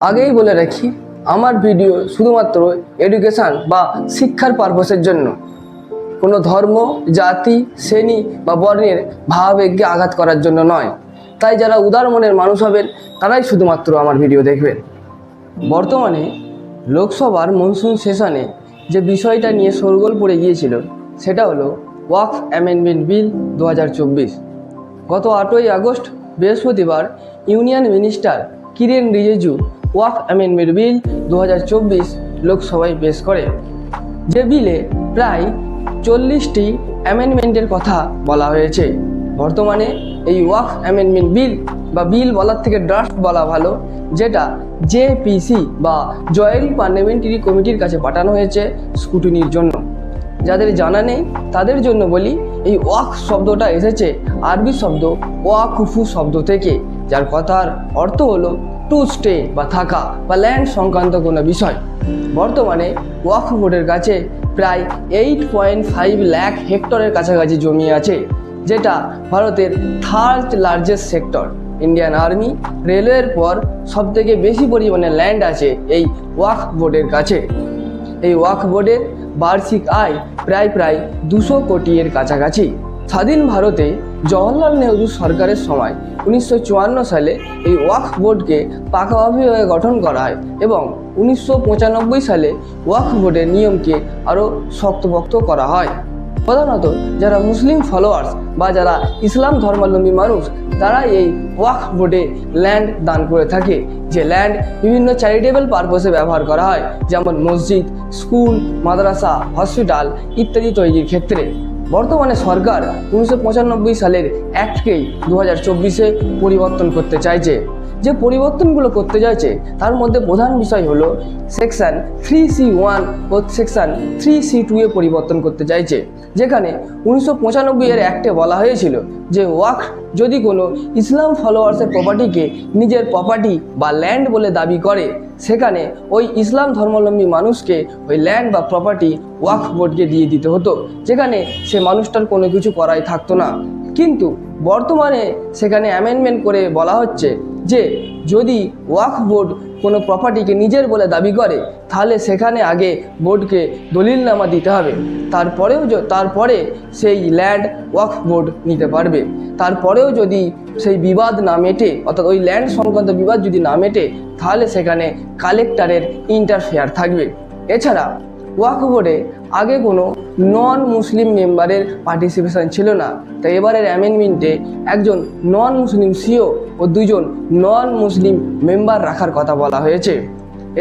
আগেই বলে রাখি, আমার ভিডিও শুধুমাত্র এডুকেশান বা শিক্ষার পারপাসের জন্য, কোনো ধর্ম, জাতি, শ্রেণী বা বর্ণের ভাবাবেগকে আঘাত করার জন্য নয়। তাই যারা উদার মনের মানুষ হবেন তারাই শুধুমাত্র আমার ভিডিও দেখবেন। বর্তমানে লোকসভার মনসুন সেশনে যে বিষয়টা নিয়ে শোরগোল পড়ে গিয়েছিল সেটা হলো ওয়াকফ অ্যামেন্ডমেন্ট বিল 2024। গত 8ই আগস্ট বৃহস্পতিবার ইউনিয়ন মিনিস্টার কিরেন রিজিজু ওয়াকফ অ্যামেন্ডমেন্ট বিল 2024 লোকসভায় পেশ করে। যে বিলে প্রায় 40টি অ্যামেন্ডমেন্টের কথা বলা হয়েছে। বর্তমানে এই ওয়াকফ অ্যামেন্ডমেন্ট বিল বা বিল বলার থেকে ড্রাফট বলা ভালো, যেটা জেপিসি বা জয়েন্ট পার্লামেন্টারি কমিটির কাছে পাঠানো হয়েছে স্ক্রুটিনির জন্য। যাদের জানা নেই তাদের জন্য বলি, এই ওয়াকফ শব্দটা এসেছে আরবি শব্দ ওয়াকুফু শব্দ থেকে, যার কথার অর্থ হলো টু স্টে বা থাকা বা ল্যান্ড সংক্রান্ত কোনো বিষয়। বর্তমানে ওয়াকফ বোর্ডের কাছে প্রায় 8.5 লাখ হেক্টরের কাছাকাছি জমি আছে, যেটা ভারতের third largest sector. Indian army, রেলওয়ের পর সবথেকে বেশি পরিমাণে ল্যান্ড আছে এই ওয়াকফ বোর্ডের কাছে। এই ওয়াকফ বোর্ডের বার্ষিক আয় প্রায় 200 কোটি এর কাছাকাছি। স্বাধীন ভারতে জওহরলাল নেহরু সরকারের সময় 1954 সালে এই ওয়াকফ বোর্ডকে পাকাপাকিভাবে গঠন করা হয় এবং 1995 সালে ওয়াকফ বোর্ডের নিয়মকে আরও শক্তপোক্ত করা হয়। প্রধানত যারা মুসলিম ফলোয়ার্স বা যারা ইসলাম ধর্মাবলম্বী মানুষ, তারা এই ওয়াকফ বোর্ডে ল্যান্ড দান করে থাকে, যে ল্যান্ড বিভিন্ন চ্যারিটেবল পারপাসে ব্যবহার করা হয়, যেমন মসজিদ, স্কুল, মাদ্রাসা, হসপিটাল ইত্যাদি তৈরির ক্ষেত্রে। বর্তমানে সরকার 1995 সালের অ্যাক্টকেই 2024-এ পরিবর্তন করতে চাইছে। যে পরিবর্তনগুলো করতে চাইছে তার মধ্যে প্রধান বিষয় হলো সেকশন 3C1 ও সেকশন 3C2 এ পরিবর্তন করতে চাইছে, যেখানে 1995 এর অ্যাক্টে বলা হয়েছিল যে ওয়াকফ যদি কোনো ইসলাম ফলোয়ার্সের প্রপার্টিকে নিজের প্রপার্টি বা ল্যান্ড বলে দাবি করে, সেখানে ওই ইসলাম ধর্মাবলম্বী মানুষকে ওই ল্যান্ড বা প্রপার্টি ওয়াকফ বোর্ডকে দিয়ে দিতে হতো, যেখানে সে মানুষটার কোনো কিছু করাই থাকতো না। কিন্তু বর্তমানে সেখানে অ্যামেন্ডমেন্ট করে বলা হচ্ছে যে যদি ওয়াকফ বোর্ড কোনো প্রপার্টিকে নিজের বলে দাবি করে, তাহলে সেখানে আগে বোর্ডকে দলিলনামা দিতে হবে, তারপরে সেই ল্যান্ড ওয়াকফ বোর্ড নিতে পারবে। তারপরেও যদি সেই বিবাদ না মেটে, অর্থাৎ ওই ল্যান্ড সংক্রান্ত বিবাদ যদি না মেটে, তাহলে সেখানে কালেক্টরের ইন্টারফেয়ার থাকবে। এছাড়া ওয়াকফ বোর্ডে আগে কোনো নন মুসলিম মেম্বারের পার্টিসিপেশন ছিল না, তাই এবারের অ্যামেন্ডমেন্টে একজন নন মুসলিম সিও ও 2জন নন মুসলিম মেম্বার রাখার কথা বলা হয়েছে।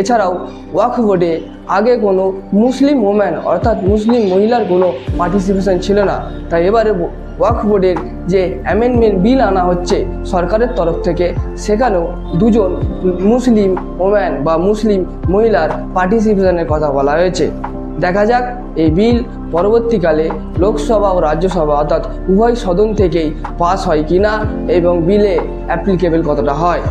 এছাড়াও ওয়াকফ বোর্ডে আগে কোনো মুসলিম ওম্যান অর্থাৎ মুসলিম মহিলার কোনো পার্টিসিপেশন ছিল না, তাই এবারে ওয়াকফ বোর্ডের যে অ্যামেন্ডমেন্ট বিল আনা হচ্ছে সরকারের তরফ থেকে, সেখানেও 2জন মুসলিম ওম্যান বা মুসলিম মহিলার পার্টিসিপেশনের কথা বলা হয়েছে। দেখা যাক এই বিল পরবর্তীকালে লোকসভা ও রাজ্যসভা অর্থাৎ উভয় সদন থেকেই পাস হয় কিনা এবং বিলে অ্যাপ্লিকেবল কতটা হয়।